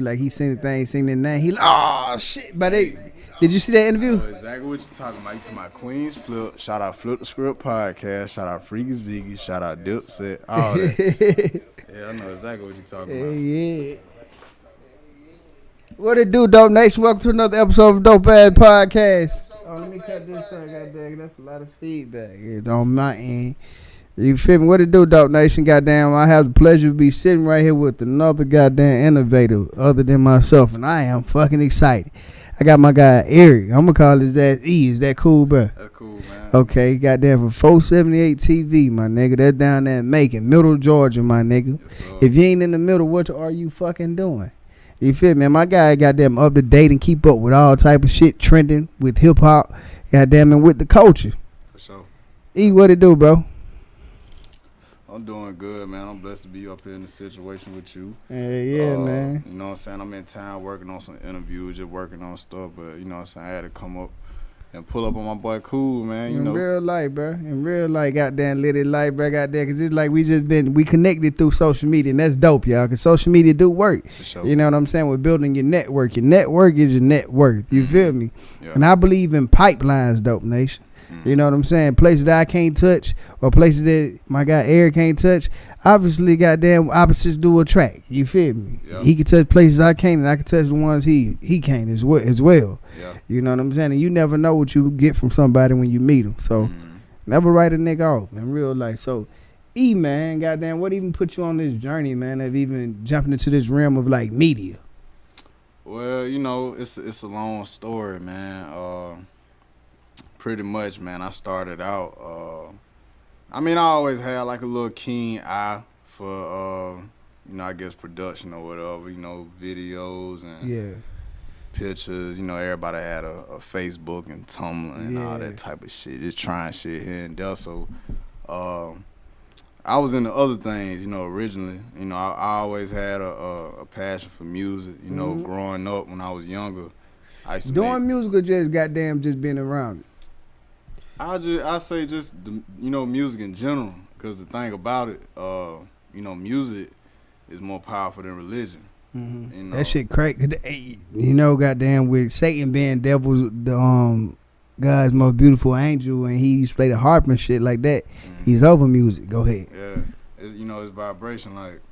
Like he seen the thing, seen the name. He like, oh shit. But did you see that interview? I know exactly what you're talking about. You talking about Queen's Flip. Shout out Flip the Script Podcast. Shout out Freaky Ziggy. Shout out Dipset. All that. Yeah, I know exactly what you're talking about. Yeah. What it do, Dope Nation? Welcome to another episode of Dope Ass Podcast. Oh, let me cut this out, goddamn. That's a lot of feedback. It's on my end. You feel me? What it do, Dope Nation? Goddamn, I have the pleasure to be sitting right here with another goddamn innovator other than myself, and I am fucking excited. I got my guy Eric. I'm gonna call his ass E. Is that cool, bro? That's cool, man. Okay, goddamn, from 478 TV, my nigga. That's down there in Macon, Middle Georgia, my nigga. Yes, if you ain't in the middle, what are you fucking doing? You feel me? My guy goddamn up to date and keep up with all type of shit trending with hip hop, goddamn, and with the culture. For sure. E, what it do, bro? I'm doing good, man. I'm blessed to be up here in the situation with you. Yeah, man. You know what I'm saying? I'm in town working on some interviews, just working on stuff, but you know what I'm saying? I had to come up and pull up on my boy Cool, man. In real life, bro. In real life, goddamn, lit it life, bro, goddamn. Because it's like we connected through social media, and that's dope, y'all. Because social media do work. For sure. You know what I'm saying? We're building your network. Your network is your net worth. You feel me? Yeah. And I believe in pipelines, Dope Nation. You know what I'm saying? Places that I can't touch or places that my guy Eric can't touch. Obviously, goddamn, opposites do attract. You feel me? Yeah. He can touch places I can't, and I can touch the ones he can't as well. Yeah. You know what I'm saying? And you never know what you get from somebody when you meet them. So never write a nigga off in real life. So E, man, goddamn, what even put you on this journey, man, of even jumping into this realm of like media? Well, you know, it's a long story, man. Pretty much, man. I started out. I always had like a little keen eye for, you know, I guess production or whatever. You know, videos and pictures. You know, everybody had a Facebook and Tumblr and all that type of shit. Just trying shit here and there. So, I was into other things. You know, originally. You know, I always had a passion for music. You know, growing up when I was younger, I used to doing music or just goddamn just being around it? I say just you know, music in general, because the thing about it, you know, music is more powerful than religion. You know? That shit crack. You know, goddamn, with Satan being devil's God's most beautiful angel, and he used to play the harp and shit like that. He's over music. Go ahead. Yeah, you know, it's vibration, like,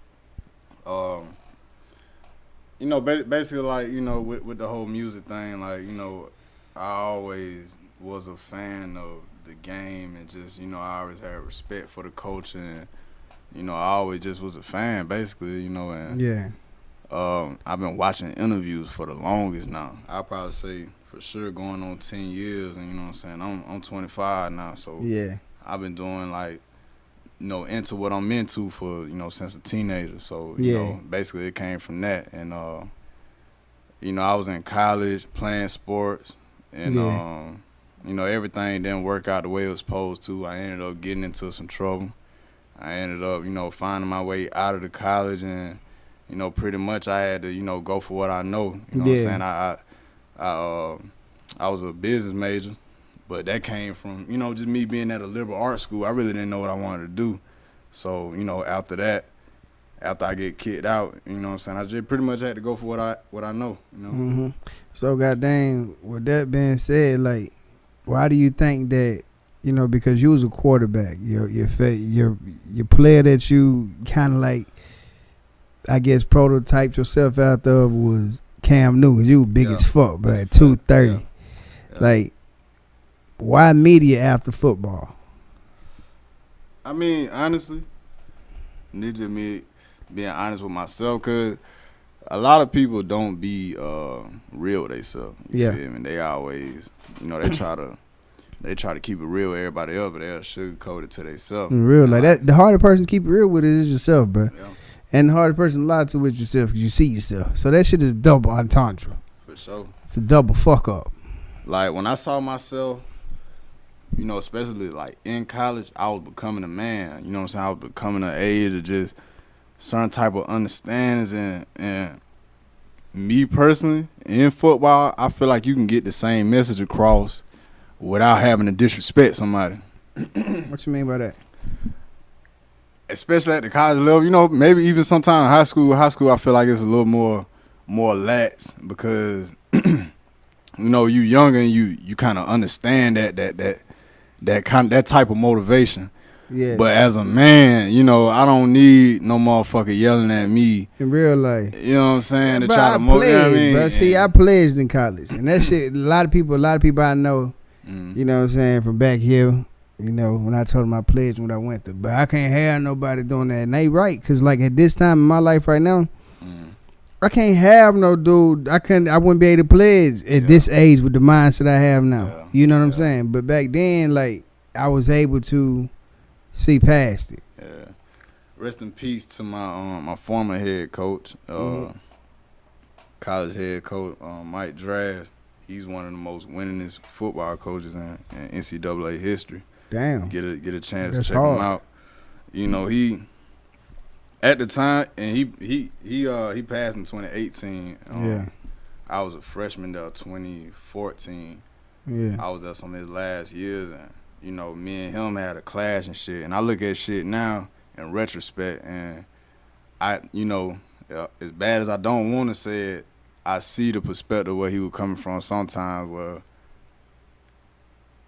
you know, basically, like, you know, with the whole music thing, like, you know, I always was a fan of the game, and just, you know, I always had respect for the culture, and, you know, I always just was a fan, basically, you know, and I've been watching interviews for the longest now. I'll probably say for sure going on 10 years, and you know what I'm saying, I'm 25 now, so I've been doing, like, you know, into what I'm into for, you know, since a teenager, so, you know, basically it came from that, and, you know, I was in college playing sports, and, you know, everything didn't work out the way it was supposed to. I ended up getting into some trouble. I ended up, you know, finding my way out of the college, and, you know, pretty much I had to, you know, go for what I know. You know what I'm saying? I was a business major, but that came from, you know, just me being at a liberal arts school. I really didn't know what I wanted to do. So, you know, after that, after I get kicked out, you know what I'm saying, I just pretty much had to go for what I know, you know. So, goddamn, with that being said, like, why do you think that, you know, because you was a quarterback, your player that you kind of like, I guess, prototyped yourself out of was Cam Newton. You were big as fuck, bro, at 230. Yeah. Like, why media after football? I mean, honestly, need to me being honest with myself, because a lot of people don't be real with themselves. You feel me? They always, you know, they try to keep it real with everybody else, but they'll sugarcoat it to themselves. Real, like that. The hardest person to keep it real with it is yourself, bro. Yeah. And the hardest person to lie to is yourself, because you see yourself. So that shit is double entendre. For sure. It's a double fuck up. Like, when I saw myself, you know, especially like in college, I was becoming a man. You know what I'm saying? I was becoming an age of just certain type of understandings, and me personally, in football, I feel like you can get the same message across without having to disrespect somebody. What you mean by that? Especially at the college level, you know, maybe even sometimes high school, I feel like it's a little more more lax because you know you younger and you kind of understand that type of motivation. Yeah. But as a man, you know, I don't need no motherfucker yelling at me in real life. You know what I'm saying? To Bro, try to motivate. You know what I mean? Bro, see, I pledged in college, and that shit. A lot of people I know. You know what I'm saying, from back here. You know, when I told them I pledged what I went through. But I can't have nobody doing that. And they right. Because, like, at this time in my life right now, I can't have no dude. I wouldn't be able to pledge at this age with the mindset I have now. Yeah. You know what I'm saying? But back then, like, I was able to see past it. Yeah. Rest in peace to my former head coach, college head coach, Mike Draz. He's one of the most winningest football coaches in NCAA history. Damn. Get a chance That's to check hard. him out. You know, he at the time, and he passed in 2018. I was a freshman there 2014. Yeah. I was there some of his last years, and you know, me and him had a clash and shit. And I look at shit now in retrospect, and you know, as bad as I don't want to say it, I see the perspective where he was coming from sometimes, where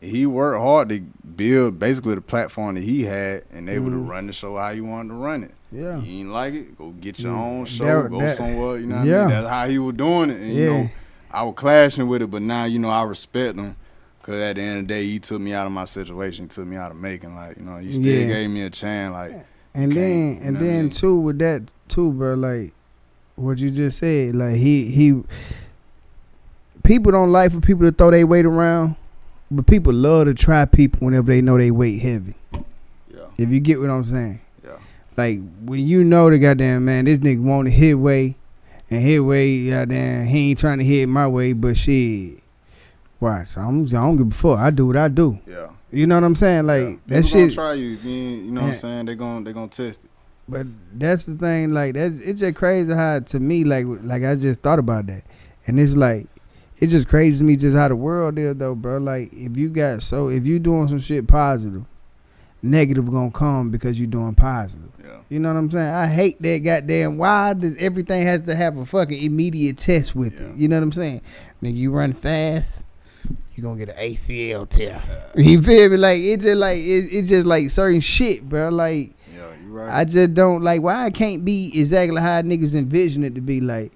he worked hard to build basically the platform that he had and able to run the show how he wanted to run it. Yeah. You ain't like it, go get your own show, go somewhere, you know what I mean? That's how he was doing it. And, you know, I was clashing with it, but now, you know, I respect him. Because at the end of the day, he took me out of my situation. He took me out of making, like, you know, he still gave me a chance, like. And then too, with that, too, bro, like, what you just said, like, he people don't like for people to throw their weight around, but people love to try people whenever they know they weight heavy. Yeah. If you get what I'm saying. Yeah. Like, when you know the goddamn, man, this nigga want to hit way, and hit way, goddamn, he ain't trying to hit my way, but shit, watch, I don't give a fuck. I do what I do. Yeah. You know what I'm saying? Like, that shit. People gonna try you if you ain't, you know what I'm saying? They gonna test it. But that's the thing, like, it's just crazy how, to me, like I just thought about that. And it's like, it's just crazy to me just how the world is, though, bro. Like, if you doing some shit positive, negative gonna come because you doing positive. Yeah. You know what I'm saying? I hate that goddamn, why does everything has to have a fucking immediate test with it? You know what I'm saying? Nigga, you run fast, you gonna get an ACL tear. You feel me? Like, it's just like certain shit, bro. Like, yeah, you right. I just don't like why it can't be exactly how niggas envision it to be. Like,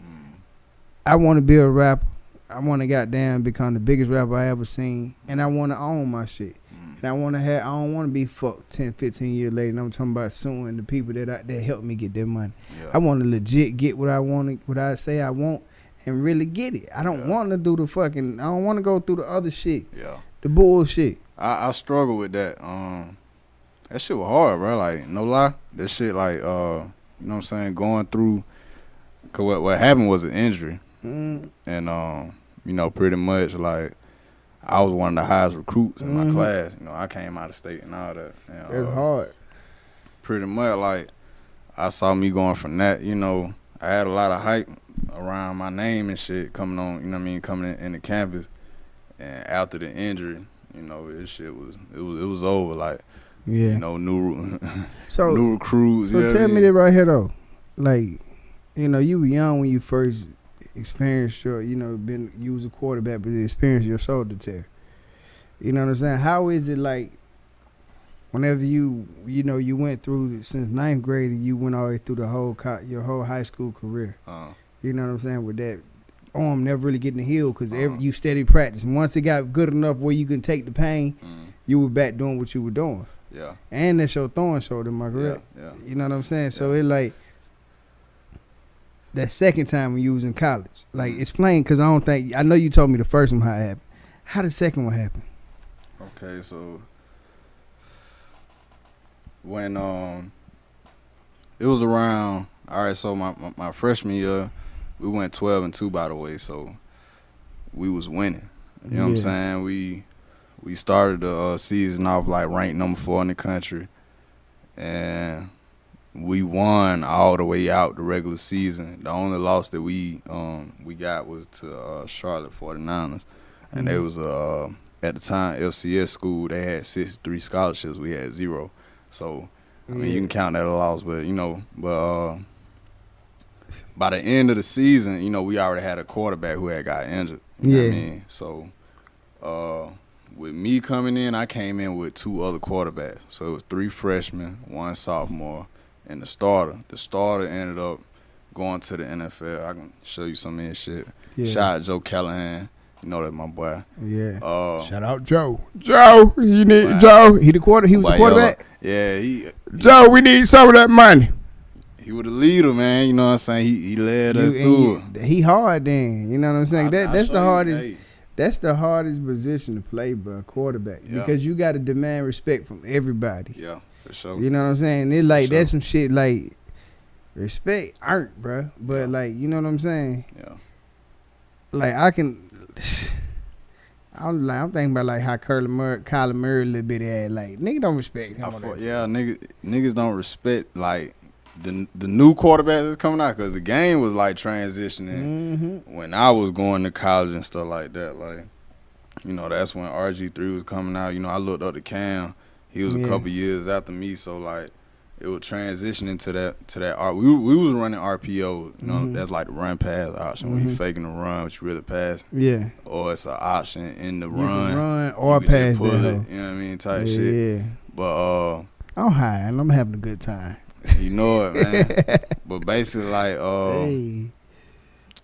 I want to be a rapper. I want to goddamn become the biggest rapper I ever seen, and I want to own my shit. And I don't want to be fucked 10, 15 years later. And I'm talking about suing the people that helped me get their money. Yeah. I want to legit get what I want, what I say I want, and really get it. I don't want to do the fucking. I don't want to go through the other shit. Yeah. The bullshit. I struggle with that. That shit was hard, bro. Like, no lie. That shit, like, you know what I'm saying, going through. Cause what happened was an injury, and you know, pretty much like I was one of the highest recruits in my class. You know, I came out of state and all that. And, it's hard. Pretty much like I saw me going from that. You know, I had a lot of hype around my name and shit coming on. You know what I mean, coming in the campus, and after the injury, you know, this shit was it was over. Like, you know, new recruits. So tell me that right here though, like, you know, you were young when you first experienced your, you know, you was a quarterback, but you experienced your shoulder tear. You know what I'm saying? How is it like whenever you know, you went through since 9th grade and you went all the way through your whole high school career? You know what I'm saying? With that arm never really getting healed because you steady practice. And once it got good enough where you can take the pain, you were back doing what you were doing. Yeah. And that's your throwing shoulder, am I correct? Yeah. You know what I'm saying? So it like that second time when you was in college, like, explain, because I know you told me the first one how it happened. How did the second one happen? Okay, so when it was around, all right, so my freshman year, we went 12-2, by the way, so we was winning. You know what I'm saying? We started the season off like ranked number 4 in the country, and we won all the way out the regular season. The only loss that we got was to Charlotte 49ers, and they was at the time FCS school. They had 63 scholarships. We had 0. So I mean, you can count that a loss, but you know, by the end of the season, you know, we already had a quarterback who had got injured. You know what I mean? So, with me coming in, I came in with 2 other quarterbacks. So it was 3 freshmen, 1 sophomore, and the starter. The starter ended up going to the NFL. I can show you some of his shit. Yeah. Shout out Joe Callahan. You know that, my boy. Yeah. Shout out Joe. Joe, you need Joe. He was the quarterback. Yeah, he Joe, we need some of that money. He was the leader, man. You know what I'm saying? He led us through it. He hard then. You know what I'm saying? That's the hardest. That's the hardest position to play, bro, quarterback. Yeah. Because you got to demand respect from everybody. Yeah, for sure. You know what I'm saying? It's like that's some shit like respect earned, bro. But like, you know what I'm saying? Yeah. Like I'm thinking about like how Kyler Murray a little bit had like nigga don't respect him. Niggas don't respect like the new quarterback that's coming out because the game was like transitioning when I was going to college and stuff like that. Like, you know, that's when RG3 was coming out. You know, I looked up to Cam. He was a couple years after me, so like it was transitioning to that. We was running RPO. You know, that's like the run pass option when you faking the run, but you really pass. Yeah. Or it's an option in the you run. Can run or pass. Pull it. You know what I mean? Type shit. Yeah. But I'm high and I'm having a good time. You know it, man. But basically, like,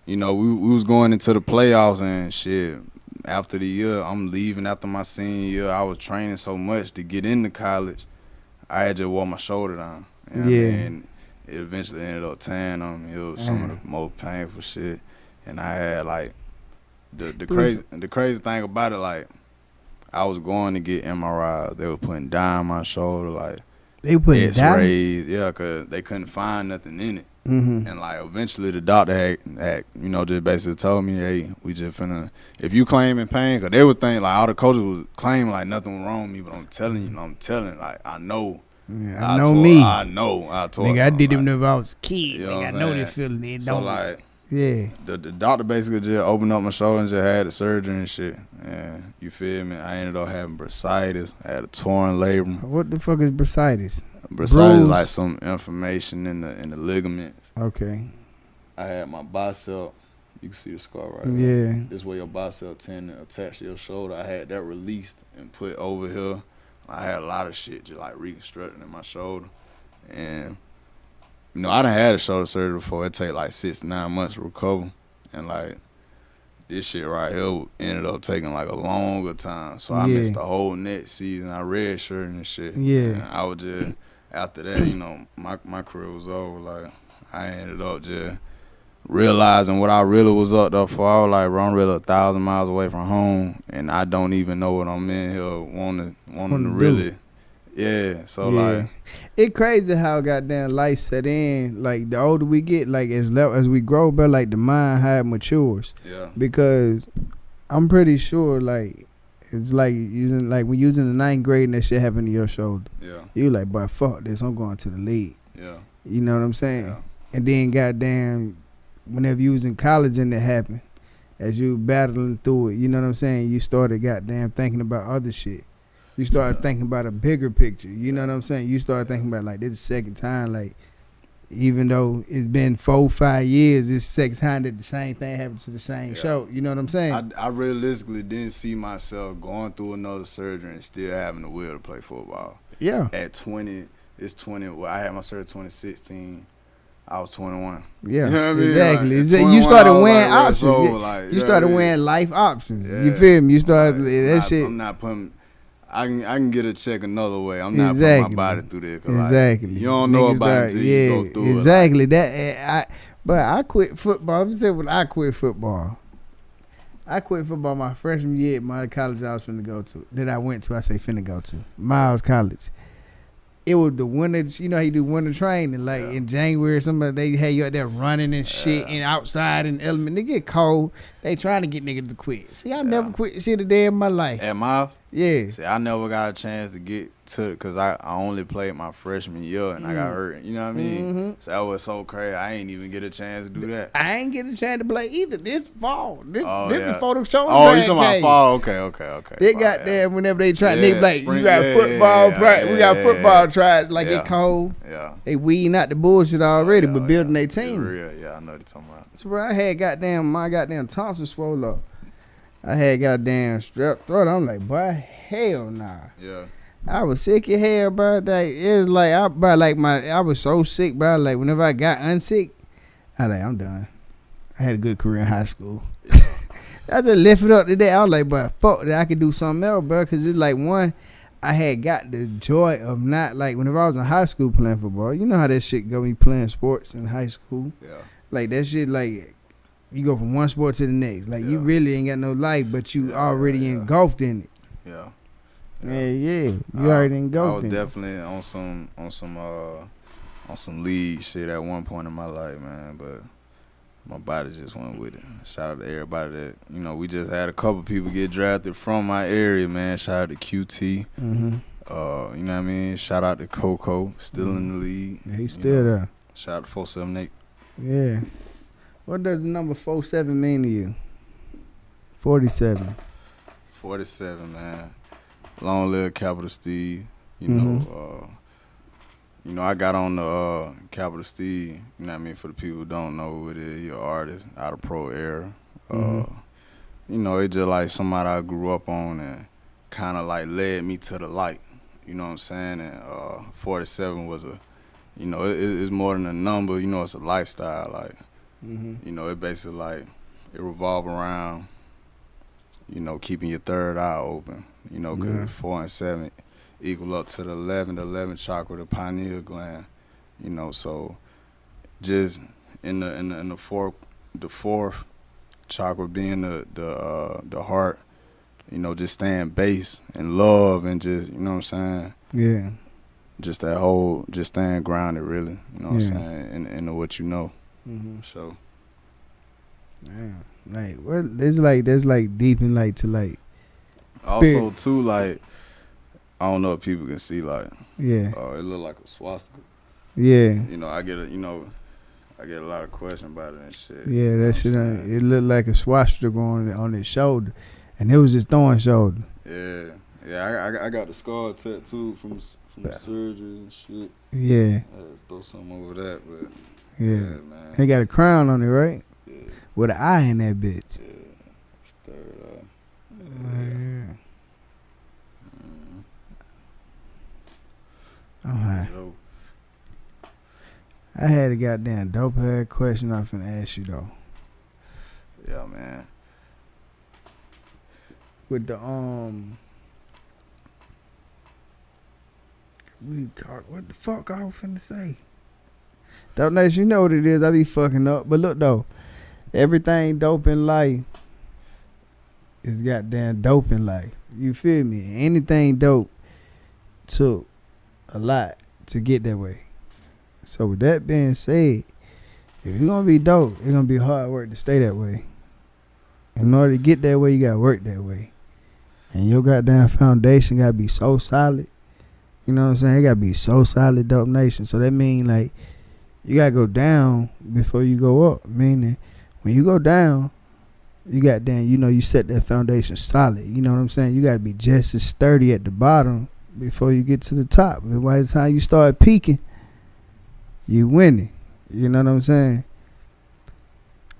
you know, we was going into the playoffs and shit. After the year, I'm leaving after my senior year. I was training so much to get into college. I had just wore my shoulder down. You know what I mean? It eventually ended up tearing them. It was some of the most painful shit. And I had, like, the crazy thing about it, like, I was going to get MRIs. They were putting dye on my shoulder, like, they put X-rays, because they couldn't find nothing in it. And like eventually the doctor had you know, just basically told me, hey, we just finna, if you claiming pain, because they was thinking, like all the coaches was claiming like nothing was wrong with me, but I'm telling you, like I know. Yeah, I know. I told nigga, I didn't even like, know if I was a kid. You know nigga, I know this feeling. It so don't. like, yeah. The doctor basically just opened up my shoulder and just had the surgery and shit. And you feel me? I ended up having bursitis. I had a torn labrum. What the fuck is bursitis? Bursitis is like some inflammation in the ligaments. Okay. I had my bicep. You can see the scar right there. Yeah. This way your bicep tendon attached to your shoulder. I had that released and put over here. I had a lot of shit just like reconstructing in my shoulder. And, you know, I done had a shoulder surgery before. It take like 6 to 9 months to recover. And like, this shit right here ended up taking like a longer time. So I missed the whole next season. I redshirted and shit. Yeah. And I was just, after that, you know, my career was over. Like, I ended up just realizing what I really was up there for. I was like, bro, I'm really 1,000 miles away from home, and I don't even know what I'm in here wanting to really. Yeah, so like, it crazy how goddamn life set in. Like the older we get, like as we grow, but like the mind how it matures. Yeah. Because I'm pretty sure like it's like using the 9th grade and that shit happened to your shoulder. Yeah. You like, boy, fuck this, I'm going to the league. Yeah. You know what I'm saying? Yeah. And then goddamn, whenever you was in college and that happened, as you battling through it, you know what I'm saying? You started goddamn thinking about other shit. You started thinking about a bigger picture. You know what I'm saying? You started thinking about like this is the second time, like even though it's been 4-5 years, it's the second time that the same thing happened to the same show. You know what I'm saying? I realistically didn't see myself going through another surgery and still having the will to play football. Yeah. At 20, it's 20. Well, I had my surgery 2016. I was 21. Yeah, you know what I mean? exactly. Like, you started weighing options. Like, you started weighing life options. Yeah. You feel me? You started shit. I'm not putting. I can get a check another way. I'm not putting my body through there. Exactly. Like, you don't know about it until you go through exactly. it. Exactly. But I quit football. I'm saying when I quit football. I quit football my freshman year at my college I was finna go to. That I went to. I say finna go to Miles College. It was the winter, you know how you do winter training, like in January, somebody they had you out there running and shit and outside in the element. They get cold. They trying to get niggas to quit. See, I never quit shit a day in my life. At Miles? Yeah. See, I never got a chance to get to it because I only played my freshman year and I got hurt. You know what I mean? Mm-hmm. So that was so crazy. I ain't even get a chance to do that. I ain't get a chance to play either this fall. This Yeah. before the shoulder Oh, you pad talking about came. fall? Okay. They Fall, got there whenever they try. Yeah, They be like, spring- you got yeah, football yeah, practice. We got yeah, football yeah. tries. Like Yeah. it cold. Yeah. They weeding out the bullshit already, but building their It's team. real. Yeah, I know what you're talking about. So bro, I had my goddamn tonsil swole up. I had goddamn strep throat. I'm like, boy, hell nah. Yeah. I was sick as hell, bro. Like, it was like I was so sick, bro. Like whenever I got unsick, I like I'm done. I had a good career in high school. I just lifted up today. I was like, bro, fuck that. I could do something else, bro. Cause it's like one, I had got the joy of not like whenever I was in high school playing football. You know how that shit go when you playing sports in high school. Yeah. Like that shit, like you go from one sport to the next. Like you Yeah. really ain't got no life, but you already engulfed in it. Yeah. Yeah. You already I engulfed was in it. definitely on some league shit at one point in my life, man. But my body just went with it. Shout out to everybody that we just had a couple people get drafted from my area, man. Shout out to QT. Mm-hmm. You know what I mean? Shout out to Coco, still in the league. Yeah, he's still there. Shout out to 478. Yeah. What does the number 47 mean to you? 47. 47, man. Long live Capital Steve. I got on the Capital Steve, you know what I mean, for the people who don't know who it is, you're an artist, out of pro era. It's just like somebody I grew up on and kind of like led me to the light, you know what I'm saying? And 47 was it's more than a number, it's a lifestyle. Like, it basically like, it revolve around, keeping your third eye open, because 4 and 7 equal up to the 11 chakra, the pineal gland, so just in the fourth chakra being the heart, just staying base and love and just, you know what I'm saying? Yeah. Just that whole, just staying grounded really, you know what I'm saying, into what you know. So. Damn. Like, what, there's like deep in like to like. Also too, like, I don't know if people can see, like, yeah, it look like a swastika. Yeah. I get a lot of questions about it and shit. Yeah, that shit. It looked like a swastika on his shoulder, and it was his throwing shoulder. Yeah. I got the scar tattooed from the surgery and shit. Yeah. I had to throw something over that, but yeah, man. He got a crown on it, right? Yeah. With an eye in that bitch. Yeah. It's third eye. Yeah. Alright. I had a goddamn dope ass question I'm finna ask you though. Yeah, man. With the what the fuck I was finna say? Dope Nation, you know what it is. I be fucking up. But look though, everything dope in life is goddamn dope in life. You feel me? Anything dope took a lot to get that way. So with that being said, if you're gonna be dope, it's gonna be hard work to stay that way. In order to get that way, you gotta work that way. And your goddamn foundation gotta be so solid. You know what I'm saying? It gotta be so solid, Dope Nation. So that means like you gotta go down before you go up. Meaning when you go down, you you set that foundation solid. You know what I'm saying? You gotta be just as sturdy at the bottom before you get to the top. And by the time you start peaking, you winning. You know what I'm saying?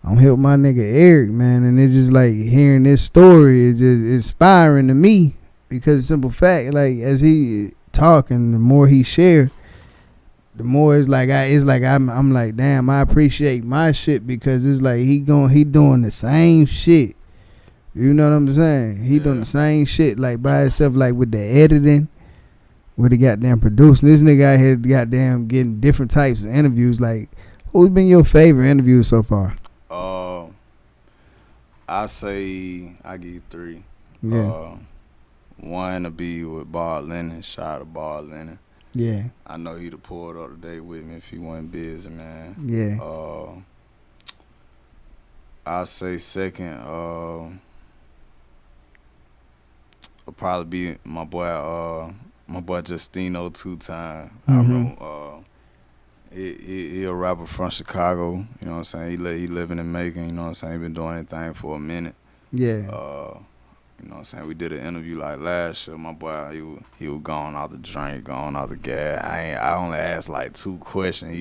I'm here with my nigga Eric, man, and it's just like hearing this story is just inspiring to me because simple fact, like as he talking, the more he share, the more it's like I'm like, damn, I appreciate my shit because it's like he doing the same shit. You know what I'm saying? He doing the same shit like by himself, like with the editing, with the goddamn producing. This nigga out here goddamn getting different types of interviews. Like, who's been your favorite interview so far? I say I give you 3. Yeah. One to be with Ball Lennon. Shout out to Ball Lennon. Yeah. I know he'd have pulled up today with me if he wasn't busy, man. Yeah. I say second, will probably be my boy Justino 2 Time. I remember he a rapper from Chicago. You know what I'm saying? He living in Macon. You know what I'm saying? He been doing anything for a minute. Yeah. You know what I'm saying? We did an interview like last year. My boy, he was going out the drink, going out the gas. I only asked like 2 questions.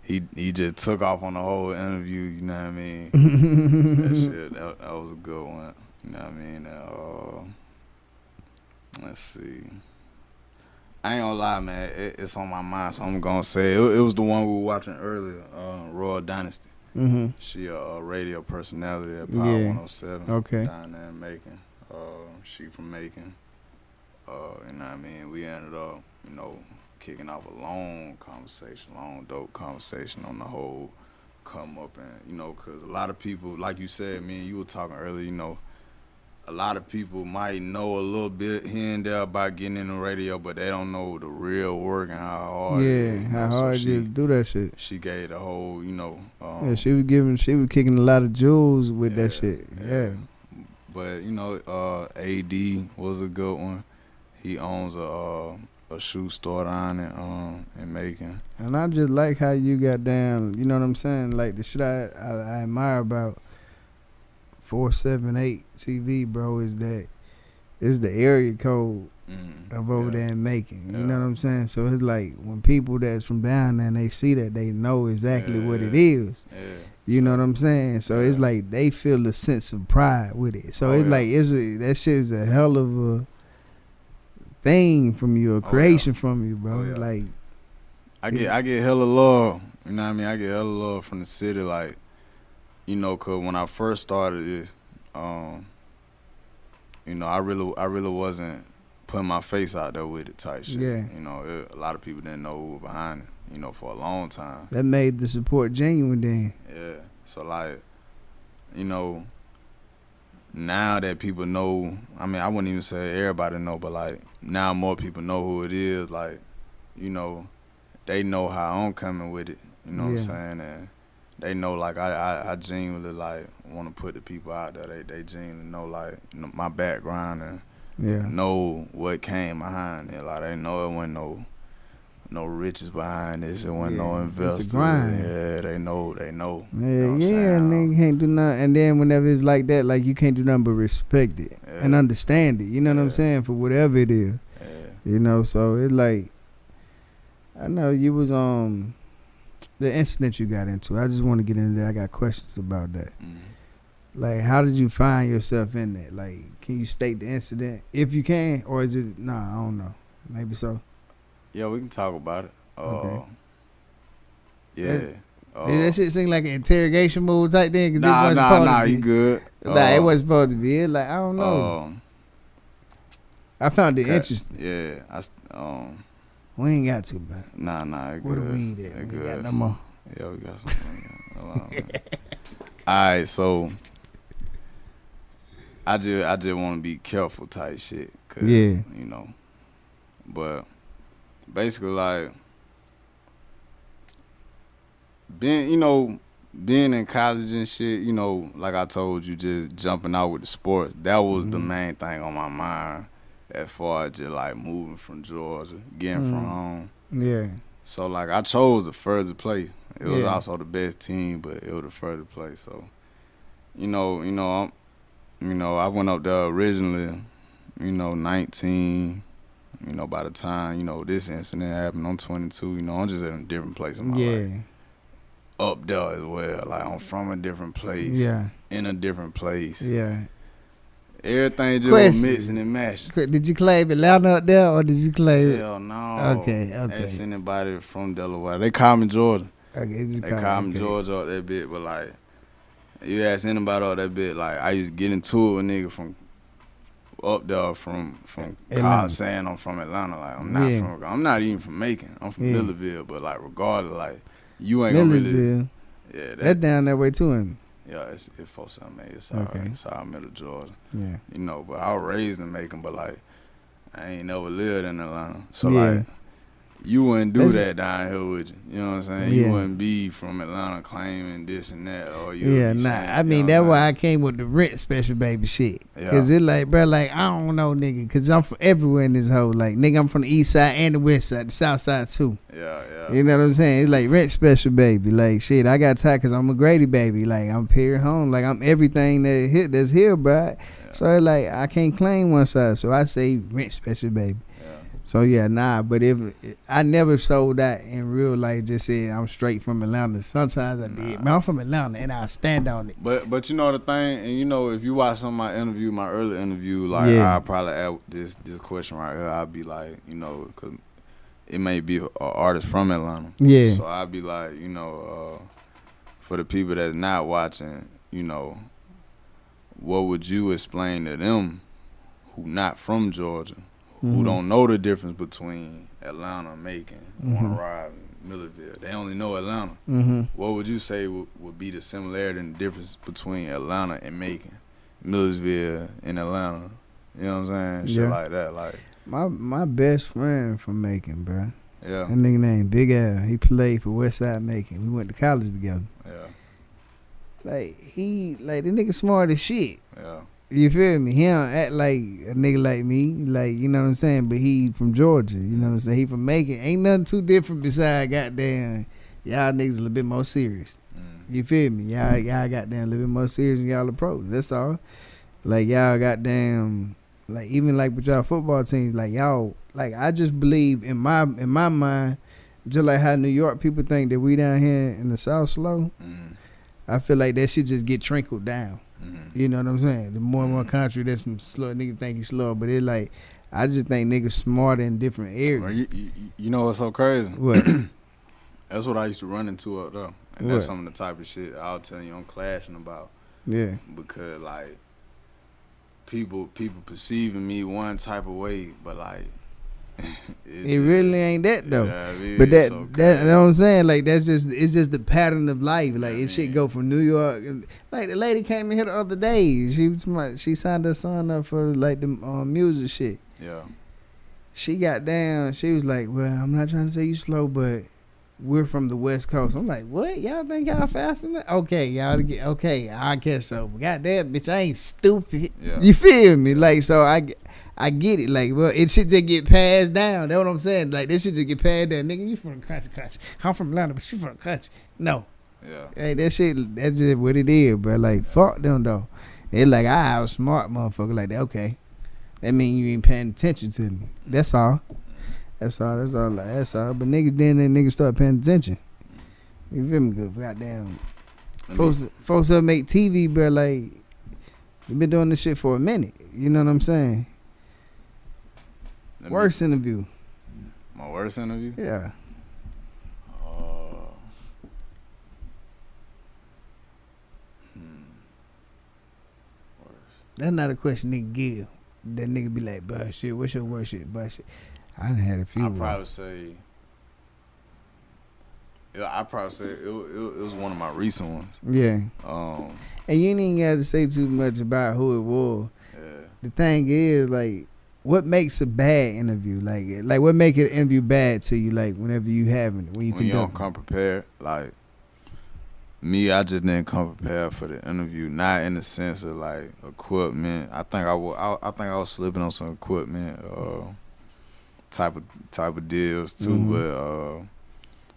He just took off on the whole interview. You know what I mean? That shit, that was a good one. You know what I mean? Let's see. I ain't gonna lie, man. It's on my mind, so I'm gonna say it was the one we were watching earlier, Royal Dynasty. Mm-hmm. She a radio personality at Power 107. Okay. Down there in Macon. She from Macon. You know what I mean? We ended up, you know, kicking off a long dope conversation on the whole come up and, you know, because a lot of people, like you said, me and you were talking earlier, you know, a lot of people might know a little bit here and there about getting in the radio, but they don't know the real work and how hard it is. Yeah, how hard it is to do that shit. She gave the whole, you know. She was kicking a lot of jewels with that shit. Yeah. But, you know, AD was a good one. He owns a shoe store down in Macon. And I just like how you got down, you know what I'm saying? Like the shit I admire about 478 TV, bro, is that it's the area code of over there in Macon. You know what I'm saying? So it's like when people that's from down there and they see that, they know exactly what it is. Yeah. You know what I'm saying? So it's like they feel a sense of pride with it. So it's like that shit is a hell of a thing from you, a creation from you, bro. Like I get hella love. You know what I mean? I get hella love from the city, like. You know, cause when I first started this, you know, I really wasn't putting my face out there with it type shit. Yeah. You know, a lot of people didn't know who was behind it. You know, for a long time. That made the support genuine then. Yeah. So like, you know, now that people know, I mean, I wouldn't even say everybody know, but like now more people know who it is. Like, you know, they know how I'm coming with it. You know what I'm saying? And they know, like, I genuinely, like, want to put the people out there. They genuinely know, like, you know, my background and know what came behind it. Like, they know it wasn't no riches behind this. It wasn't no investors. It's a grind. Yeah, they know. Yeah, you know nigga can't do nothing. And then whenever it's like that, like, you can't do nothing but respect it and understand it. You know what I'm saying? For whatever it is. Yeah. You know, so it's like, I know you was the incident you got into. I just want to get into that. I got questions about that. Mm-hmm. Like, how did you find yourself in that? Like, can you state the incident if you can, or is it? Nah, I don't know. Maybe so. Yeah, we can talk about it. Okay. Yeah. Did that shit seem like an interrogation move type thing? Nah, you good. Nah, it wasn't supposed to be. It's like, I don't know. I found it interesting. Yeah. We ain't got to, man. Nah, it Where good. the weed at? It We good. got no more. Yeah, we got some. All right, so I just want to be careful type shit. Cause, you know. But basically, like, being in college and shit, you know, like I told you, just jumping out with the sports, that was the main thing on my mind as far as just, like, moving from Georgia, getting from home. Yeah. So, like, I chose the further place. It was also the best team, but it was the further place. So, I went up there originally, 19. By the time, this incident happened, I'm 22. I'm just in a different place in my life. Up there as well. Like, I'm from a different place. Yeah. In a different place. Yeah. Everything just was mixing and matching. Did you claim Atlanta up there, or did you claim it? Hell no. Okay. Ask anybody from Delaware. They call me Georgia. Okay, they call me Georgia up that bit, but, like, you ask anybody up that bit, like, I used to get into it with a nigga from up there from college saying I'm from Atlanta. Like, I'm not even from Macon. I'm from Millerville, but, like, regardless, like, you ain't gonna really. Yeah, that's down that way too, ain't it? Yeah, it's 478. It's all middle Georgia. Yeah. But I was raised in Macon, but, like, I ain't never lived in Atlanta. So, like, you wouldn't do that down here, would you? You know what I'm saying? Yeah. You wouldn't be from Atlanta claiming this and that, or you Yeah, would be nah. saying, I mean, that's why I came with the rent special baby shit. Yeah. Cause it like, bro, like I don't know, nigga. Cause I'm from everywhere in this whole. Like, nigga, I'm from the east side and the west side, the south side too. Yeah. You know what I'm saying? It's like rent special baby. Like shit, I got tired cause I'm a Grady baby. Like I'm period home. Like I'm everything that's here, bro. Yeah. So it's like I can't claim one side. So I say rent special baby. So yeah, nah, but if I never sold that in real life, just said I'm straight from Atlanta. Sometimes I did, but I'm from Atlanta and I stand on it. But you know the thing, and you know if you watch some of my interview, my early interview, like I'll probably ask this question right here. I'll be like, you know, cause it may be an artist from Atlanta. Yeah. So I'll be like, you know, for the people that's not watching, you know, what would you explain to them who not from Georgia? Who don't know the difference between Atlanta and Macon, Warner Ride, and Millerville. They only know Atlanta. What would you say would be the similarity and the difference between Atlanta and Macon, Millersville and Atlanta? You know what I'm saying? Shit like that. Like my best friend from Macon, bro. Yeah. That nigga named Big Al. He played for Westside Macon. We went to college together. Yeah. Like the nigga smart as shit. Yeah. You feel me? He don't act like a nigga like me, like, you know what I'm saying? But he from Georgia, you know what I'm saying? He from Macon. Ain't nothing too different besides goddamn, y'all niggas a little bit more serious. You feel me? Y'all goddamn a little bit more serious than y'all approach. That's all. Like y'all goddamn, like even like with y'all football teams, like y'all, like I just believe in my mind, just like how New York people think that we down here in the South slow. I feel like that shit just get trickled down. You know what I'm saying? The more and more country, there's some slow niggas think he's slow, but it like I just think niggas smarter in different areas. You know what's so crazy? What? That's what I used to run into up there, and that's some of the type of shit I'll tell you I'm clashing about. Yeah. Because like people perceiving me one type of way, but like it really ain't that though. Yeah, I mean, but that so you know what I'm saying? Like it's just the pattern of life. Like it shit go from New York. And, like the lady came in here the other day. She signed her son up for like the music shit. Yeah. She got down. She was like, "Well, I'm not trying to say you slow, but we're from the West Coast." I'm like, "What? Y'all think y'all faster than that?" Okay, y'all get okay. I guess so. But goddamn, bitch, I ain't stupid. Yeah. You feel me? Like so, I get it. Like, well, it should just get passed down. That's what I'm saying. Like, this should just get passed down. Nigga, you from the country. I'm from Atlanta, but you from the country. No. Yeah. Hey, that shit, that's just what it is, bro. Like, fuck them, though. They like, I outsmart motherfucker like that. Okay. That mean you ain't paying attention to me. That's all. That's all. But niggas start paying attention. You feel me? Good. Goddamn. Folks that make TV, bro, like, you been doing this shit for a minute. You know what I'm saying? Worst interview. My worst interview? Yeah. That's not a question nigga give. That nigga be like, "Bruh, shit, what's your worst shit, bruh, shit?" I done had a few. I'd probably say it was one of my recent ones. Yeah. And you ain't even got to say too much about who it was. Yeah. The thing is, like, what makes a bad interview? Like what make an interview bad to you? Like whenever you having it, when you don't come prepared. Like me, I just didn't come prepared for the interview. Not in the sense of like equipment. I think I was slipping on some equipment, type of deals too. But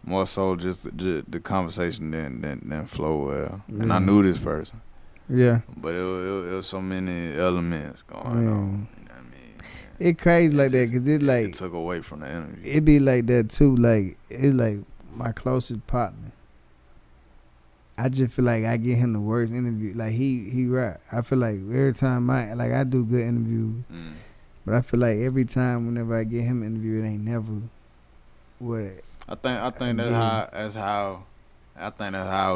more so just the conversation didn't flow well. And I knew this person. Yeah. But it was so many elements going on. You know what I mean? It crazy like that because it like it took away from the interview. It be like that too. Like it's like my closest partner. I just feel like I get him the worst interview. Like he rap. I feel like every time I do good interviews, but I feel like every time whenever I get him an interview, it ain't never what. I think that's how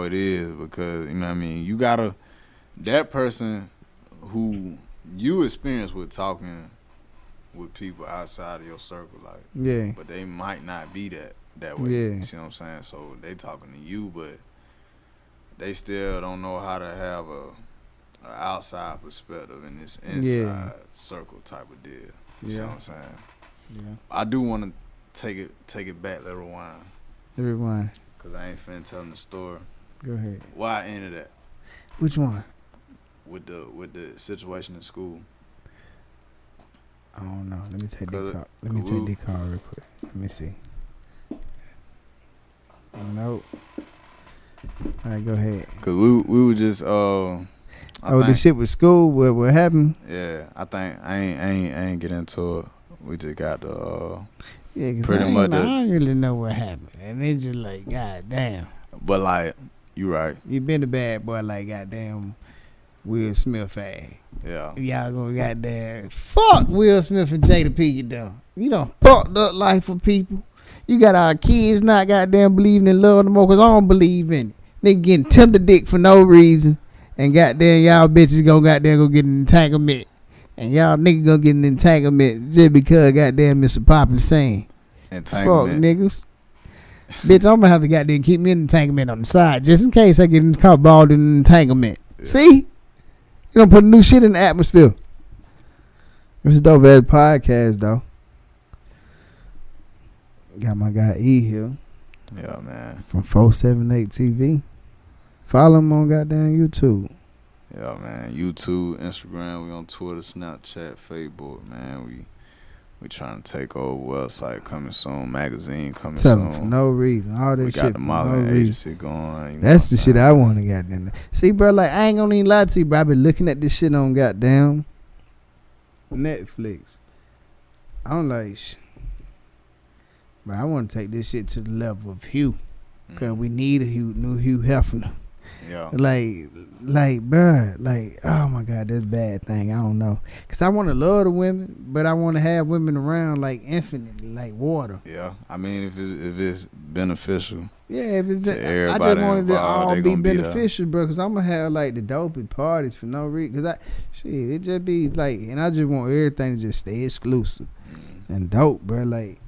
it is because you know what I mean. You gotta that person who you experience with talking with people outside of your circle, like but they might not be that way. You see what I'm saying? So they talking to you, but they still don't know how to have a outside perspective in this inside circle type of deal. You see what I'm saying? Yeah. I do want to take it back. Let rewind. Rewind. Cause I ain't finna tell the story. Go ahead. Why I ended that? Which one? With the situation in school. I don't know. Let me take the call. Let me take the call real quick. Let me see. Nope. All right, go ahead. Cause we were just the shit with school. What happened? Yeah, I think I ain't get into it. We just got the yeah, cause pretty much. I don't really know what happened, and it's just like, god damn. But like, you right. You been a bad boy, like goddamn Will Smith ass. Yeah. Y'all gonna goddamn fuck Will Smith and Jada Pinkett though. You done fucked up life for people. You got our kids not goddamn believing in love no more, cause I don't believe in it. Nigga getting tender dick for no reason, and goddamn y'all bitches gonna goddamn go get an entanglement, and y'all niggas gonna get an entanglement just because goddamn Mr. Popular saying Entanglement. fuck niggas. Bitch, I'm gonna have to goddamn keep me an entanglement on the side just in case I get caught balled in an entanglement. Yeah. See? You don't put new shit in the atmosphere. This is dope ass podcast though. Got my guy E here. Yeah, man. From 478 TV. Follow him on goddamn YouTube. Yeah, man. YouTube, Instagram, we on Twitter, Snapchat, Facebook, man. We trying to take over. Website coming soon. Magazine coming soon. For no reason. All this we shit got the modeling agency going. You know that's the shit I want to goddamn. See, bro, like I ain't gonna even lie to you, bro. I been looking at this shit on goddamn Netflix. I'm like, but I want to take this shit to the level of Hugh, cause we need a new Hugh Hefner. Yeah. Like, bro, like, oh my God, that's a bad thing. I don't know, cause I want to love the women, but I want to have women around like infinitely, like water. Yeah, I mean, if it's beneficial. Yeah, if it's to everybody I just want it to involved, all be beneficial, bro. Cause I'm gonna have like the dopest parties for no reason. Cause it just be like, and I just want everything to just stay exclusive and dope, bro. Like.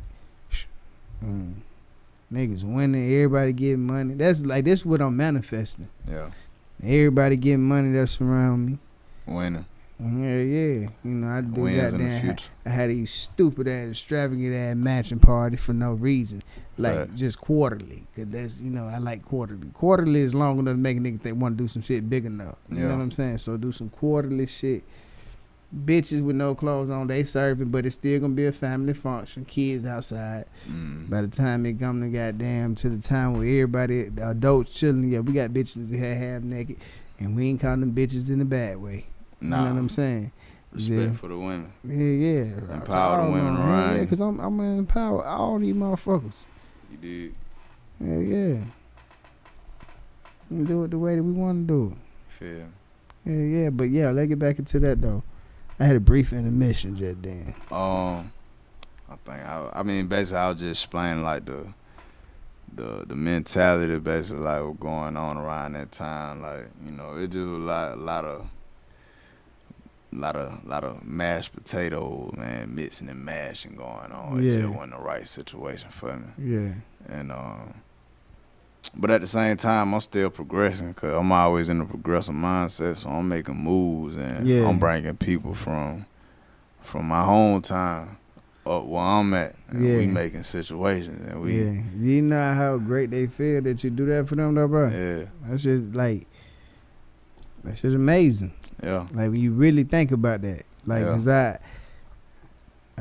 Niggas winning, everybody getting money. That's what I'm manifesting. Yeah. Everybody getting money that's around me. Winning. Yeah. You know, I do wins in the goddamn. future. I had these stupid ass, extravagant ass matching parties for no reason, like just quarterly. Cause that's I like quarterly. Quarterly is long enough to make a nigga think want to do some shit big enough. You know what I'm saying? So do some quarterly shit. Bitches with no clothes on, they serving, but it's still gonna be a family function. Kids outside. By the time it come to goddamn to the time where everybody, the adults chilling, we got bitches that half naked, and we ain't calling them bitches in a bad way. Nah. You know what I'm saying? Respect for the women. Yeah. Empower the women around. Yeah, because I'm gonna empower all these motherfuckers. You did. Yeah. We do it the way that we want to do it. Feel. Yeah. But let's get back into that though. I had a brief intermission just then. I think I mean basically I was just explaining like the mentality basically like what going on around that time. Like, it just was a lot of mashed potatoes, man, mixing and mashing going on. Yeah. It just wasn't the right situation for me. Yeah. And but at the same time, I'm still progressing because I'm always in a progressive mindset. So I'm making moves and I'm bringing people from my hometown up where I'm at. And we making situations. And You know how great they feel that you do that for them, though, bro? Yeah. That's just amazing. Yeah. Like, when you really think about that. Like, because I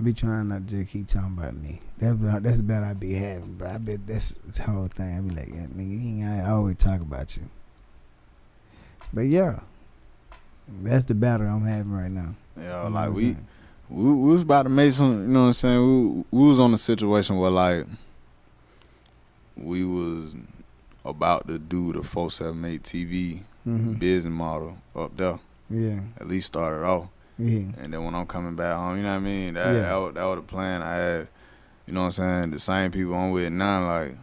be trying not to just keep talking about me. That's about I be having, bro. I bet that's the whole thing. I be like, nigga, I always talk about you. But that's the battle I'm having right now. Yeah, like we was about to make some, you know what I'm saying? We was on a situation where like we was about to do the 478 TV business model up there. Yeah. At least started off. Yeah. And then when I'm coming back home, you know what I mean? That was the plan I had. You know what I'm saying? The same people I'm with now, like,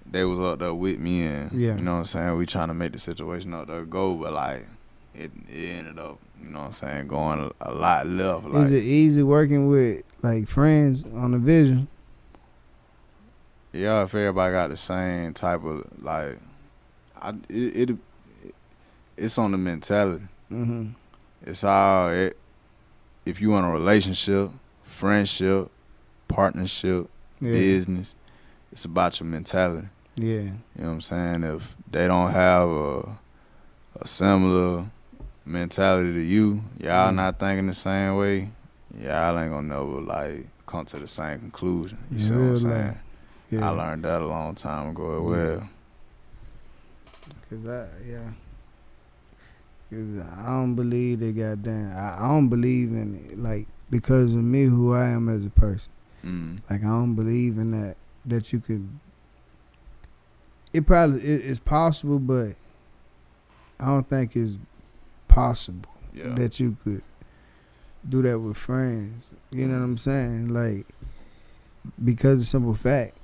they was up there with me, and you know what I'm saying? We trying to make the situation up there go, but like, it ended up, you know what I'm saying, going a lot left. Like, is it easy working with like friends on the vision? Yeah, if everybody got the same type of like, it's on the mentality. It's all if you in a relationship, friendship, partnership, business. It's about your mentality. Yeah. You know what I'm saying? If they don't have a similar mentality to you, y'all not thinking the same way, y'all ain't gonna never like come to the same conclusion. You see what I'm saying? Yeah. I learned that a long time ago as well. Cause I don't believe they goddamn. I don't believe in it, like, because of me, who I am as a person. Like, I don't believe in that you could. It probably it's possible, but I don't think it's possible that you could do that with friends. You know what I'm saying? Like, because of simple fact,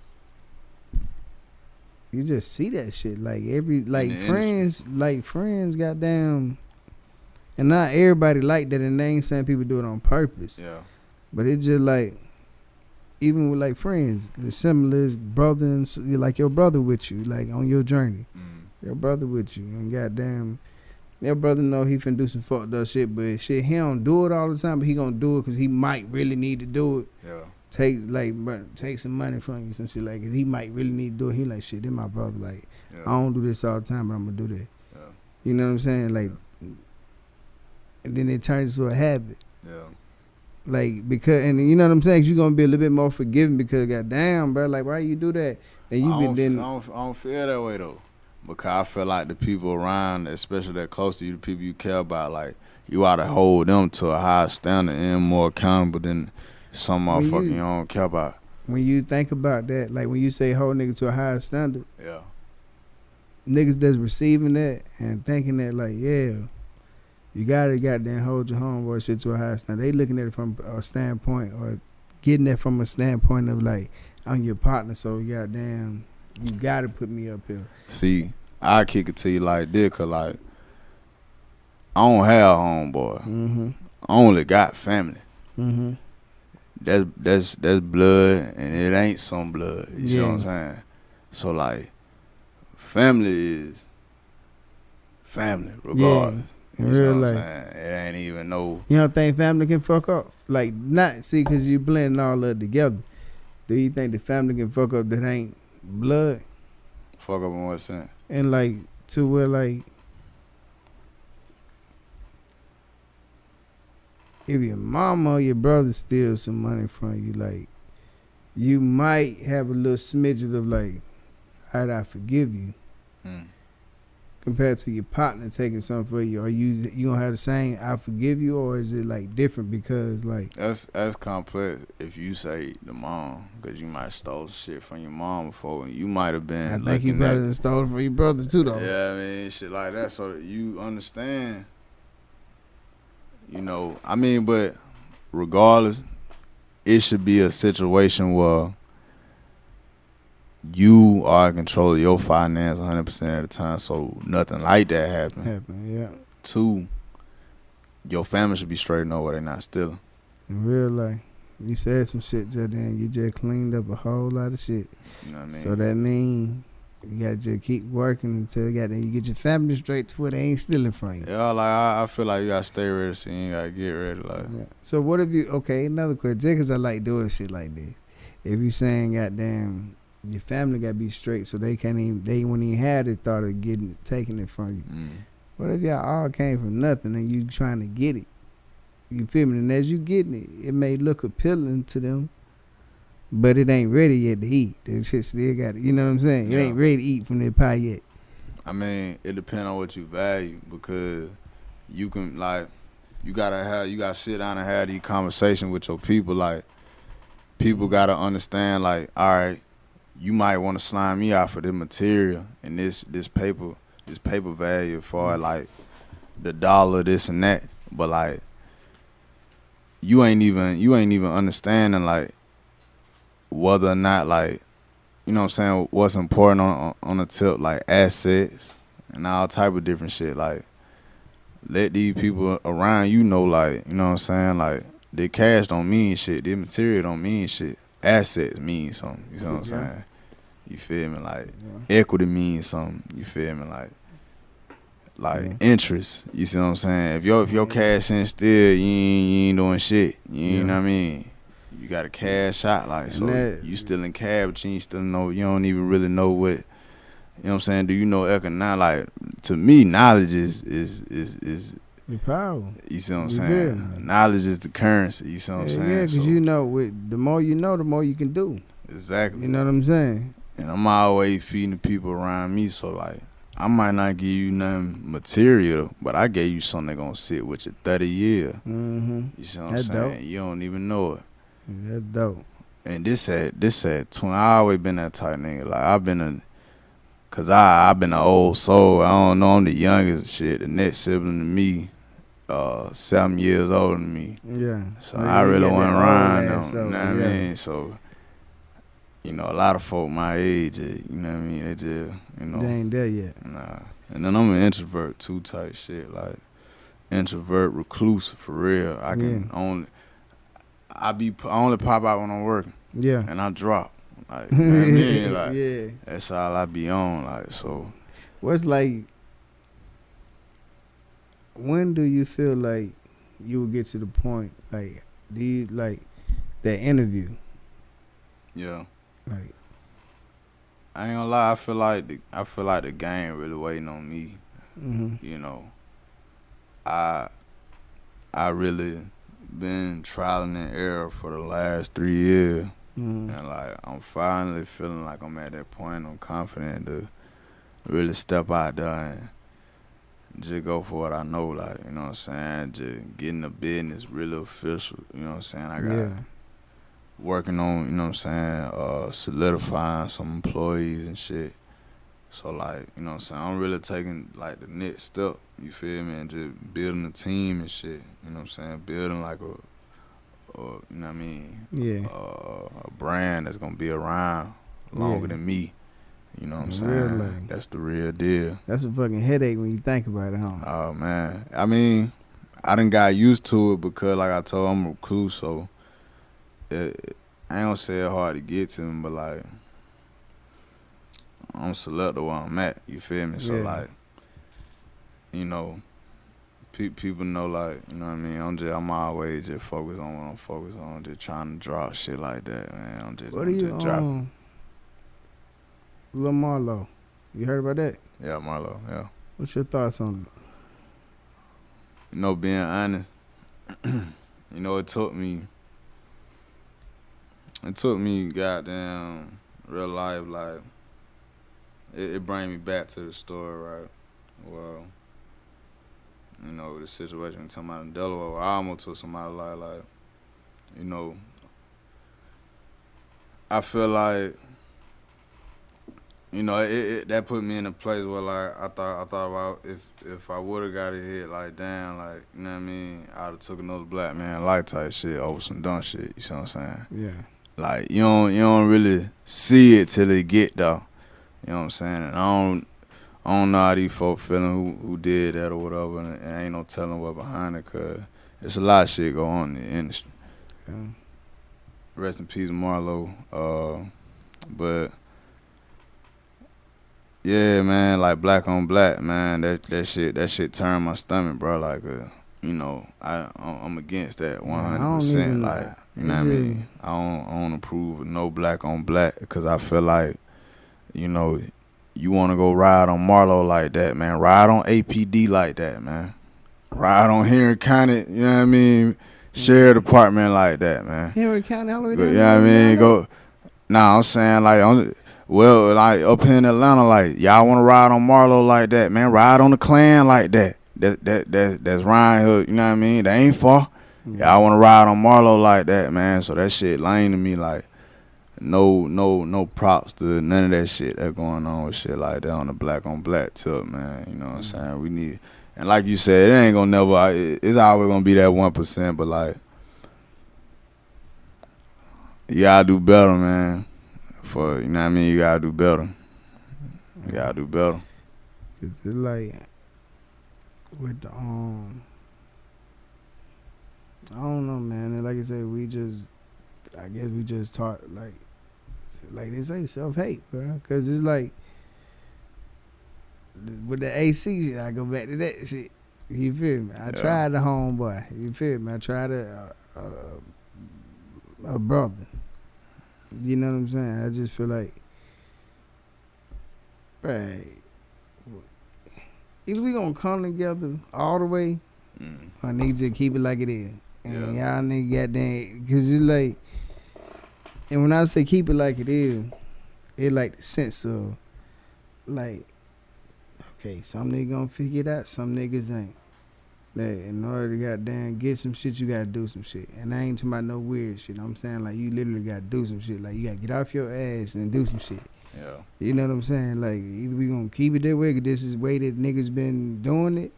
you just see that shit. Like, friends, goddamn. And not everybody like that, and they ain't saying people do it on purpose. Yeah. But it's just like, even with like friends, the similar is brother and like your brother with you, like on your journey. Your brother with you, and goddamn, your brother know he finna do some fucked up shit, but shit, he don't do it all the time, but he gonna do it because he might really need to do it. Yeah. Take some money from you, some shit like it. He might really need to do it. He like, shit, this my brother. Like, I don't do this all the time, but I'm gonna do that. Yeah. You know what I'm saying? Like, and then it turns into a habit. Yeah. Like, because, and you know what I'm saying? 'Cause you're gonna be a little bit more forgiving because, goddamn, bro, like, why you do that? And you I don't feel that way though, because I feel like the people around, especially that close to you, the people you care about, like, you ought to hold them to a higher standard and more accountable than some motherfucker you don't care about. When you think about that, like when you say hold niggas to a higher standard, yeah, niggas that's receiving that and thinking that, like, yeah, you gotta goddamn hold your homeboy shit to a higher standard. They looking at it from a standpoint, or getting that from a standpoint of like, I'm your partner, so goddamn, you gotta put me up here. See, I kick it to you like this, cause like, I don't have a homeboy. I only got family. That's blood, and it ain't some blood. You see what I'm saying? So like, family is family regardless. Yeah, in real life. It ain't even no. You don't think family can fuck up? Like, not, see, because you blending all of it together. Do you think the family can fuck up that ain't blood? Fuck up in what sense? And like, to where like, if your mama or your brother steals some money from you, like, you might have a little smidget of like, how'd I forgive you? Compared to your partner taking something for you, are you gonna have the same I forgive you, or is it like different? Because like, that's complex if you say the mom, because you might have stole shit from your mom before, and you might have been. I think you better than stole it from your brother too, though. Yeah, I mean, shit like that, so you understand. You know, I mean, but regardless, it should be a situation where you are in control of your finance 100% of the time, so nothing like that happen. Yeah. 2, your family should be straight and know where they're not stealing. In real life, you said some shit just then. You just cleaned up a whole lot of shit. You know what I mean? So that means you gotta just keep working until you get your family straight to where they ain't stealing from you. Yeah, like I feel like you gotta stay ready, so you gotta get ready. Like, yeah. So what if you? Okay, another question. Just 'cause I like doing shit like this. If you saying goddamn, your family gotta be straight, so they can't even. They wouldn't even have the thought of taking it from you. What if y'all all came from nothing and you trying to get it? You feel me? And as you getting it, it may look appealing to them, but it ain't ready yet to eat. That shit still got it. You know what I'm saying? It ain't ready to eat from that pie yet. I mean, it depends on what you value, because you can, like, you gotta sit down and have these conversations with your people. Like, people gotta understand, like, all right, you might want to slime me out for this material and this paper value for like the dollar, this and that, but like, you ain't even understanding like whether or not, like, you know what I'm saying, what's important on the tip, like assets and all type of different shit. Like, let these people around you know, like, you know what I'm saying, like, their cash don't mean shit, their material don't mean shit. Assets mean something, you know what I'm saying? You feel me? Like, equity means something, you feel me? Like interest, you see what I'm saying? If your cash ain't still, you ain't doing shit. You know what I mean? you got to cash out, like, so that, you still in cab, but you ain't still know, you don't even really know what, you know what I'm saying? Do you know economics? Like, to me, knowledge is the power. you see what I'm You saying? feel me? Knowledge is the currency, you see what I'm saying? Yeah, because So, you know, the more you know, the more you can do. exactly. You know what I'm saying? And I'm always feeding the people around me, so, like, I might not give you nothing material, but I gave you something that gonna sit with you 30 years. Mm-hmm. You see what I'm That's saying? dope. You don't even know it. That's dope. And this at 20, I always been that type nigga. Like, cause I've been an old soul. I don't know, I'm the youngest shit. The next sibling to me, 7 years older than me. Yeah. So Well, I you really got wasn't that old around ass them. You know soul, what I yeah. mean? So, you know, a lot of folk my age, you know what I mean? They just, you know. They ain't there yet. Nah. And then I'm an introvert too, type shit. Like, introvert, recluse, for real. I only pop out when I'm working. Yeah. And I drop. Like, you know what I mean? Like, yeah. that's all I be on. Like, so. What's like, when do you feel like you will get to the point, like, do you, like, that interview? Yeah. Like, I ain't gonna lie, I feel like the game really waiting on me. mm-hmm. You know. I really been trialing and error for the last 3 years. Mm-hmm. And, like, I'm finally feeling like I'm at that point. I'm confident to really step out there and just go for what I know, like, you know what I'm saying? Just getting the business really official, you know what I'm saying? I got working on, you know what I'm saying, solidifying some employees and shit. So, like, you know what I'm saying? I'm really taking, like, the next step, you feel me? And just building a team and shit, you know what I'm saying? Building, like, you know what I mean? Yeah. A brand that's gonna be around longer than me. You know what I'm saying? Like, that's the real deal. That's a fucking headache when you think about it, huh? Oh, man. I mean, I done got used to it because, like I told, I'm a recluse, so I ain't gonna say it hard to get to me, but, like, I'm selective where I'm at, you feel me? So, like, you know, people know, like, you know what I mean? I'm always just focused on what I'm focused on, just trying to drop shit like that, man. I'm just dropping. Lil Marlo, you heard about that? Yeah, Marlo, yeah. What's your thoughts on it? You know, being honest, you know, it took me goddamn real life, like, it bring me back to the story, right? Well, you know, the situation I'm talking about in Delaware, where I almost took somebody's life, like, you know, I feel like, you know, that put me in a place where, like, I thought about if I would have got it hit, like, damn, like, you know what I mean? I'd have took another black man life type shit over some dumb shit. You see what I'm saying? Yeah. Like, you don't really see it till it get there. You know what I'm saying? And I don't know how these folk feeling who did that or whatever, and ain't no telling what behind it, cause it's a lot of shit go on in the industry. Yeah. Rest in peace, Marlo. But yeah, man, like, black on black, man, that shit turned my stomach, bro. Like, you know, I'm against that 100%. Like, you know what I mean? I don't approve of no black on black, because I feel like, you know, you want to go ride on Marlo like that, man. Ride on APD like that, man. Ride on Henry County, you know what I mean? Sheriff Department like that, man. Henry County all the way You down. know what I mean? Go. Nah, I'm saying, like, like, up here in Atlanta, like, y'all want to ride on Marlo like that, man. Ride on the Klan like that. That's Ryan Hood, you know what I mean? That ain't far. Y'all want to ride on Marlo like that, man. So that shit lame to me, like, no props to none of that shit that's going on with shit like that on the black on black tip, man. You know what I'm saying? We need, and like you said, it ain't gonna never, it's always gonna be that 1%, but, like, you gotta do better, man. For, you know what I mean? You gotta do better. You gotta do better. Cause it's like with the I don't know, man. And like I said, I guess we just taught, like they say, self-hate, bro. Cause it's like with the AC shit, I go back to that shit. You feel me? I tried the homeboy. You feel me? I tried to a brother. You know what I'm saying? I just feel like, right, either we gonna come together all the way, or nigga just keep it like it is. And y'all nigga goddamn, cause it's like, and when I say keep it like it is, it like the sense of, like, okay, some niggas gonna figure it out, some niggas ain't. Like, in order to goddamn get some shit, you gotta do some shit. And I ain't talking about no weird shit. I'm saying, like, you literally gotta do some shit. Like, you gotta get off your ass and do some shit. Yeah. You know what I'm saying? Like, either we gonna keep it that way, cause this is the way that niggas been doing it,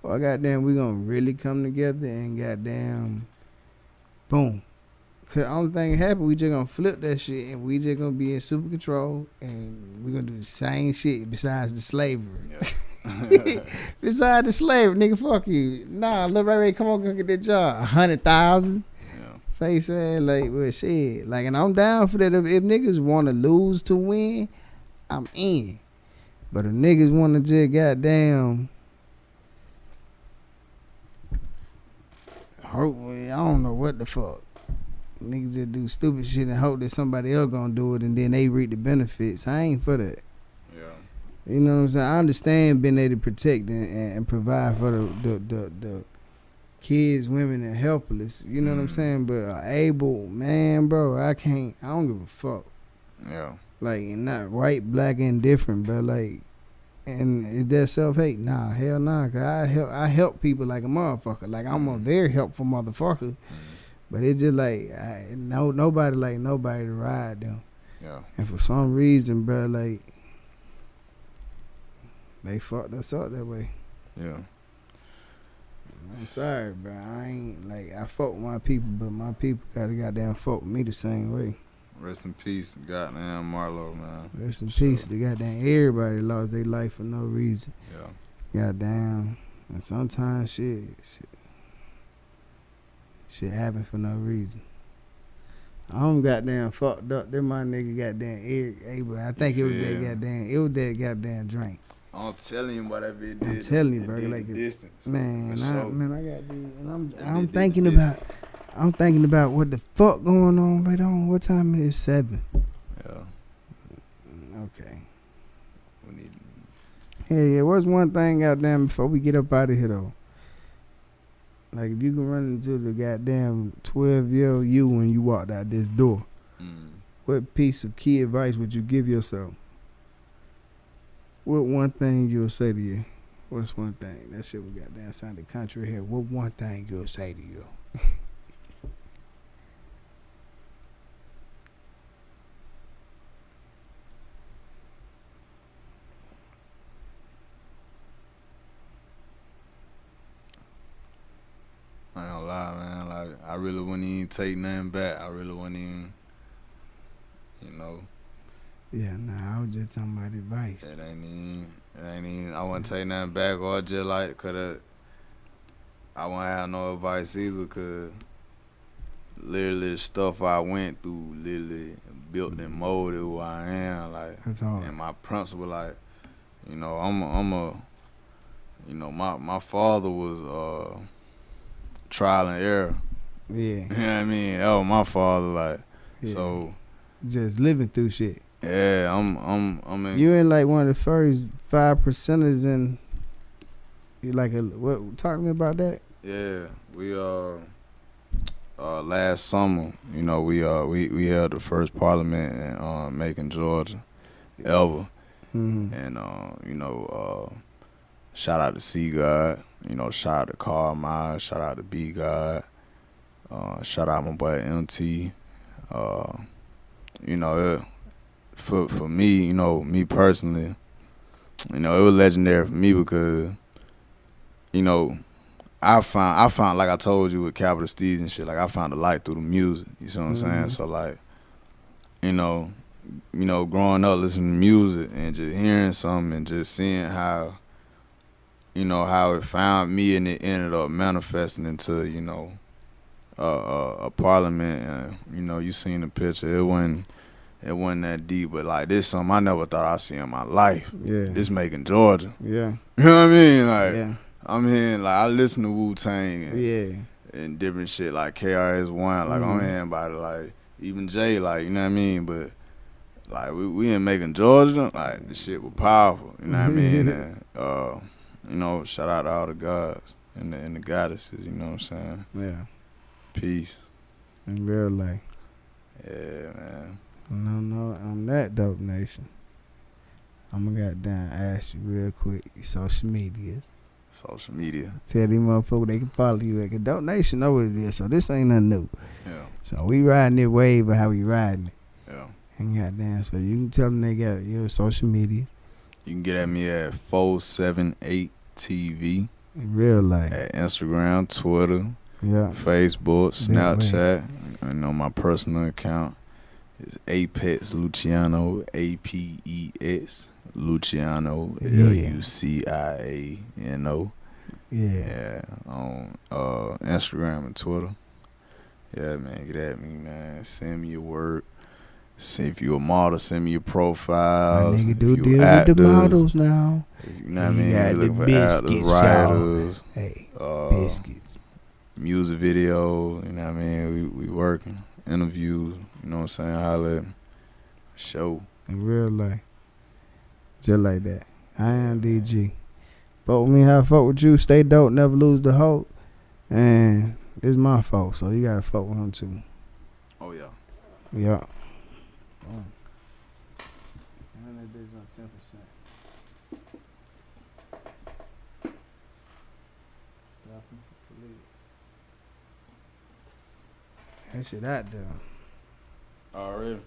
or goddamn, we gonna really come together and goddamn, boom. Cause the only thing that happen, we just gonna flip that shit and we just gonna be in super control and we gonna do the same shit besides the slavery. Yeah. Besides the slavery, nigga, fuck you. Nah, Lil Ray Ray, come on, go get that job. 100,000. Yeah. Face ass, like, well, shit. Like, and I'm down for that. If niggas wanna lose to win, I'm in. But if niggas wanna just goddamn, hopefully, I don't know what the fuck. Niggas just do stupid shit and hope that somebody else gonna do it and then they reap the benefits. I ain't for that. Yeah. You know what I'm saying? I understand being able to protect and provide for the kids, women, and helpless. You know what I'm saying? But able, man, bro, I don't give a fuck. Yeah. Like, and not white, black, indifferent, bro. Like, and is that self-hate? Nah, hell nah. Cause I help people like a motherfucker. Like, I'm a very helpful motherfucker. But it's just like, nobody like nobody to ride them. Yeah. And for some reason, bro, like, they fucked us up that way. Yeah. I'm sorry, bro. I ain't, like, I fuck with my people, but my people gotta goddamn fuck with me the same way. Rest in peace, goddamn Marlo, man. Rest in peace. The goddamn everybody lost their life for no reason. Yeah. Goddamn. And sometimes shit happen for no reason. I'm goddamn fucked up. Then my nigga goddamn Eric Abel. I think it was that goddamn drink. I'm telling you what that bitch did. I'm telling you, bro. It did like the distance. Man, I sure. got these, and I'm thinking about what the fuck going on right on. What time it is? 7. Yeah. Okay. We need. Yeah. What's one thing goddamn before we get up out of here though? Like, if you can run into the goddamn 12-year-old you when you walked out this door, what piece of key advice would you give yourself? What one thing you'll say to you? What's one thing? That shit we goddamn sounded country here. What one thing you'll say to you? I ain't gonna lie, man. Like, I really wouldn't even take nothing back. I really wouldn't even, you know. Yeah, nah, I was just talking about advice. It ain't even, I wouldn't take nothing back or just like, I wouldn't have no advice either, cause literally the stuff I went through literally built and molded who I am, like. That's all. And my principle, like, you know, my father was, trial and error. Yeah. You know what I mean? That was my father, like. Yeah. So just living through shit. yeah, I'm in. You ain't like one of the first 5%ers in. You like what? Talk to me about that. Yeah, we last summer, you know, we held the first parliament in Macon, Georgia, ever, and you know, shout out to C God. You know, shout out to Carl Myers, shout out to B God, shout out my boy MT. You know, for me, you know, me personally, you know, it was legendary for me because, you know, I found like I told you with Capital Steez and shit, like I found the light through the music. You see what I'm saying? So like, you know, growing up listening to music and just hearing something and just seeing how, you know, how it found me and it ended up manifesting into, you know, a parliament. And, you know, you seen the picture. It wasn't that deep, but like this something I never thought I'd see in my life. Yeah. This Macon, Georgia. Yeah. You know what I mean? Like, yeah. I'm hearing, like, I listen to Wu-Tang. Yeah. and different shit like KRS-One, like on everybody, like even Jay, like, you know what I mean? But like we in Macon, Georgia, like the shit was powerful, you know what I mean? And you know, shout out to all the gods and the goddesses, you know what I'm saying? Yeah. Peace. In real life. Yeah, man. No, on that Dope Nation, I'm gonna goddamn ask you real quick, social medias. Social media. Tell these motherfuckers they can follow you at, 'cause Dope Nation know what it is, so this ain't nothing new. Yeah. So we riding this wave of how we riding it. Yeah. And goddamn, so you can tell them they got your social media. You can get at me at 478TV. In real life. At Instagram, Twitter, Yeah. Facebook, Snapchat, and on my personal account is Apex Luciano, APEX Luciano, LUCIANO. Yeah. On Instagram and Twitter. Yeah, man, get at me, man. Send me your work. See if you a model, send me your profiles. Nigga do deal with the models now. You know what I mean? You looking for actors, writers, hey, biscuits, music video. You know what I mean? We working, interviews. You know what I'm saying? Holla at me. Show. In real life, just like that. I am DG. Fuck with me, how I fuck with you. Stay dope, never lose the hope. And it's my fault, so you gotta fuck with him too. Oh yeah. Yeah. And that bit's on 10%. Stopping for police. That shit out there. Already.